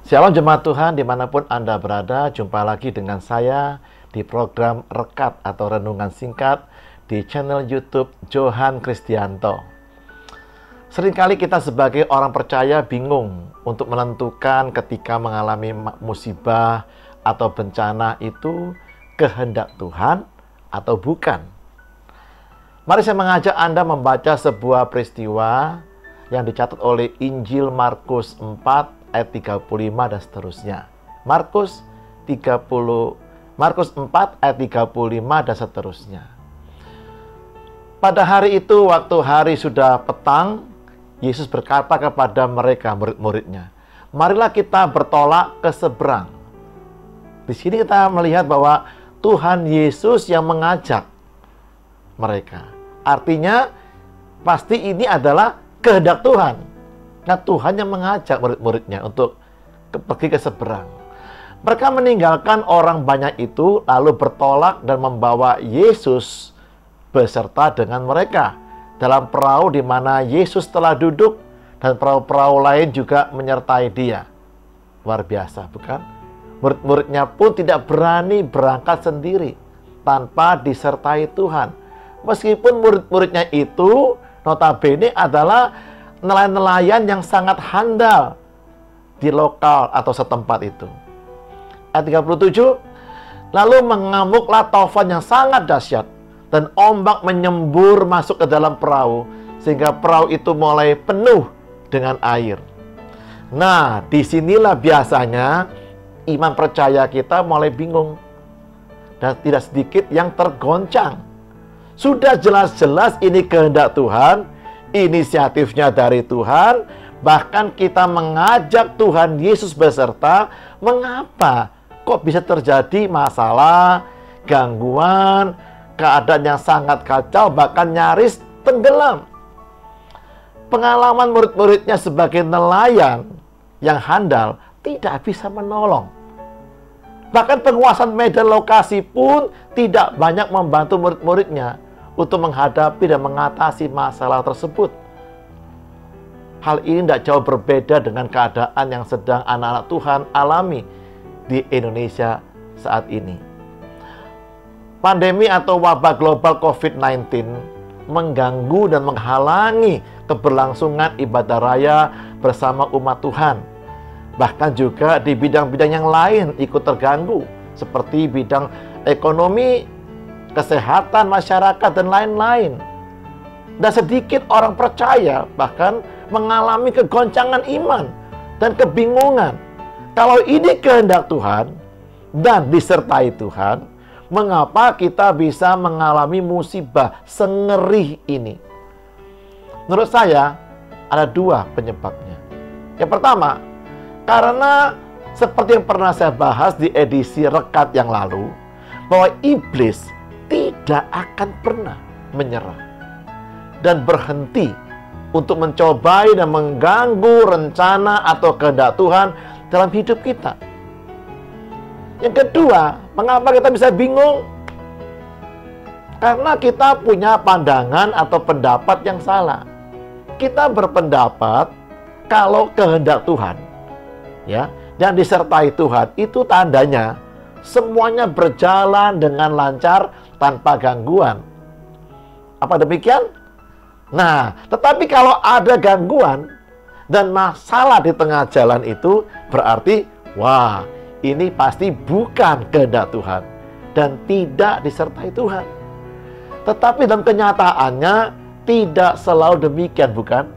Shalom jemaat Tuhan dimanapun Anda berada, jumpa lagi dengan saya di program Rekat atau Renungan Singkat di channel YouTube Johan Kristianto. Seringkali kita sebagai orang percaya bingung untuk menentukan ketika mengalami musibah atau bencana itu kehendak Tuhan atau bukan. Mari saya mengajak Anda membaca sebuah peristiwa yang dicatat oleh Injil Markus 4 ayat 35 dan seterusnya. Markus 4 ayat 35 dan seterusnya. Pada hari itu, waktu hari sudah petang, Yesus berkata kepada mereka, murid-muridnya, marilah kita bertolak ke seberang. Di sini kita melihat bahwa Tuhan Yesus yang mengajak mereka. Artinya, pasti ini adalah kehendak Tuhan. Nah, Tuhan yang mengajak murid-muridnya untuk pergi ke seberang. Mereka meninggalkan orang banyak itu, lalu bertolak dan membawa Yesus beserta dengan mereka dalam perahu di mana Yesus telah duduk, dan perahu-perahu lain juga menyertai dia. Luar biasa, bukan? Murid-muridnya pun tidak berani berangkat sendiri tanpa disertai Tuhan. Meskipun murid-muridnya itu notabene adalah nelayan-nelayan yang sangat handal di lokal atau setempat itu. Ayat 37, lalu mengamuklah taufan yang sangat dahsyat, dan ombak menyembur masuk ke dalam perahu, sehingga perahu itu mulai penuh dengan air. Nah, disinilah biasanya iman percaya kita mulai bingung, dan tidak sedikit yang tergoncang. Sudah jelas-jelas ini kehendak Tuhan, inisiatifnya dari Tuhan, bahkan kita mengajak Tuhan Yesus beserta. Mengapa kok bisa terjadi masalah, gangguan, keadaan yang sangat kacau, bahkan nyaris tenggelam? Pengalaman murid-muridnya sebagai nelayan yang handal tidak bisa menolong. Bahkan penguasaan medan lokasi pun tidak banyak membantu murid-muridnya untuk menghadapi dan mengatasi masalah tersebut. Hal ini tidak jauh berbeda dengan keadaan yang sedang anak-anak Tuhan alami di Indonesia saat ini. Pandemi atau wabah global COVID-19 mengganggu dan menghalangi keberlangsungan ibadah raya bersama umat Tuhan. Bahkan juga di bidang-bidang yang lain ikut terganggu, seperti bidang ekonomi, kesehatan masyarakat, dan lain-lain. Dan sedikit orang percaya bahkan mengalami kegoncangan iman dan kebingungan. Kalau ini kehendak Tuhan dan disertai Tuhan, mengapa kita bisa mengalami musibah sengeri ini? Menurut saya ada dua penyebabnya. Yang pertama, karena seperti yang pernah saya bahas di edisi Rekat yang lalu, bahwa iblis tidak akan pernah menyerah dan berhenti untuk mencobai dan mengganggu rencana atau kehendak Tuhan dalam hidup kita. Yang kedua, mengapa kita bisa bingung? Karena kita punya pandangan atau pendapat yang salah. Kita berpendapat kalau kehendak Tuhan, ya, dan disertai Tuhan, itu tandanya semuanya berjalan dengan lancar tanpa gangguan. Apa demikian? Nah, tetapi kalau ada gangguan dan masalah di tengah jalan itu, berarti, wah, ini pasti bukan kehendak Tuhan dan tidak disertai Tuhan. Tetapi dalam kenyataannya tidak selalu demikian, bukan?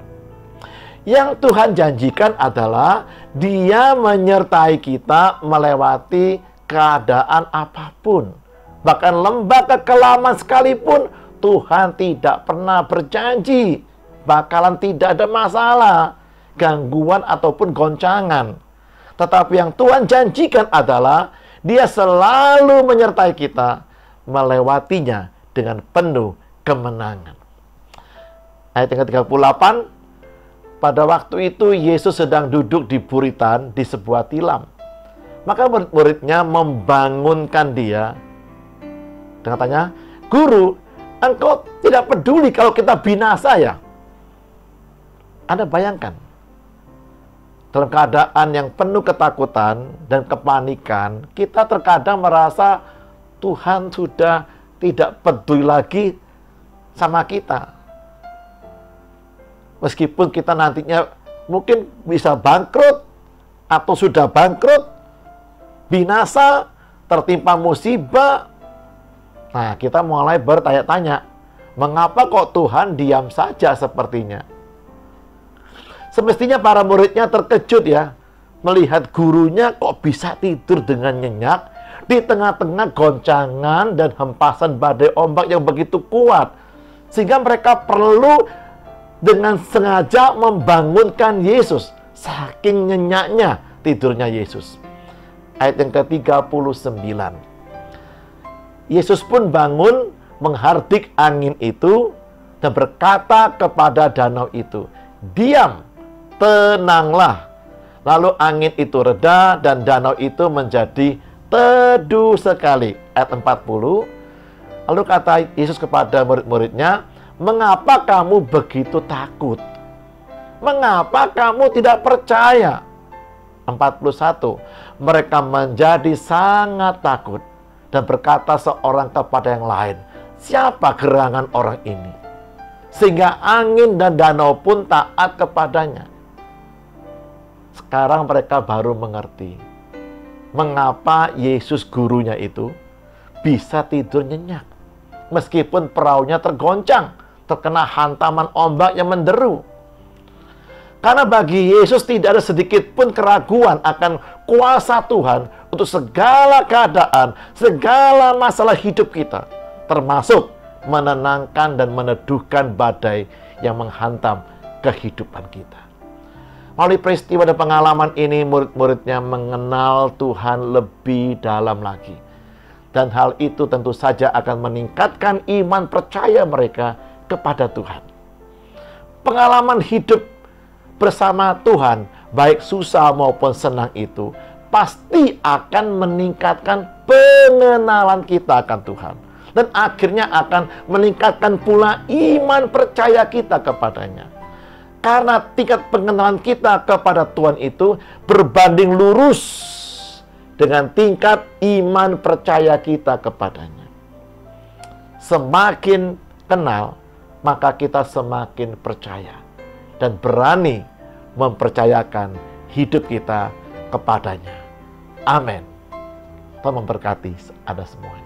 Yang Tuhan janjikan adalah Dia menyertai kita melewati keadaan apapun. Bahkan lembah kekelaman sekalipun, Tuhan tidak pernah berjanji bakalan tidak ada masalah, gangguan ataupun goncangan. Tetapi yang Tuhan janjikan adalah Dia selalu menyertai kita melewatinya dengan penuh kemenangan. Ayat yang ke-38, pada waktu itu Yesus sedang duduk di buritan di sebuah tilam. Maka murid-muridnya membangunkan Dia dengan tanya, Guru, Engkau tidak peduli kalau kita binasa ya? Anda bayangkan, dalam keadaan yang penuh ketakutan dan kepanikan, kita terkadang merasa Tuhan sudah tidak peduli lagi sama kita. Meskipun kita nantinya mungkin bisa bangkrut, atau sudah bangkrut, binasa, tertimpa musibah. Nah, kita mulai bertanya-tanya, mengapa kok Tuhan diam saja sepertinya? Semestinya para muridnya terkejut ya, melihat gurunya kok bisa tidur dengan nyenyak di tengah-tengah goncangan dan hempasan badai ombak yang begitu kuat. Sehingga mereka perlu dengan sengaja membangunkan Yesus. Saking nyenyaknya tidurnya Yesus. Ayat yang ke-39. Yesus pun bangun, menghardik angin itu, dan berkata kepada danau itu, "Diam, tenanglah." Lalu angin itu reda, dan danau itu menjadi teduh sekali. Ayat 40. Lalu kata Yesus kepada murid-muridnya, "Mengapa kamu begitu takut? Mengapa kamu tidak percaya?" 41. Mereka menjadi sangat takut dan berkata seorang kepada yang lain, "Siapa gerangan orang ini, sehingga angin dan danau pun taat kepadanya?" Sekarang mereka baru mengerti mengapa Yesus gurunya itu bisa tidur nyenyak meskipun perahunya tergoncang, terkena hantaman ombak yang menderu. Karena bagi Yesus tidak ada sedikit pun keraguan akan kuasa Tuhan untuk segala keadaan, segala masalah hidup kita, termasuk menenangkan dan meneduhkan badai yang menghantam kehidupan kita. Melalui peristiwa dan pengalaman ini, murid-muridnya mengenal Tuhan lebih dalam lagi. Dan hal itu tentu saja akan meningkatkan iman percaya mereka kepada Tuhan. Pengalaman hidup bersama Tuhan, baik susah maupun senang itu, pasti akan meningkatkan pengenalan kita akan Tuhan. Dan akhirnya akan meningkatkan pula iman percaya kita kepadanya. Karena tingkat pengenalan kita kepada Tuhan itu berbanding lurus dengan tingkat iman percaya kita kepadanya. Semakin kenal, maka kita semakin percaya dan berani mempercayakan hidup kita kepadanya. Amin. Tuhan memberkati Anda semuanya.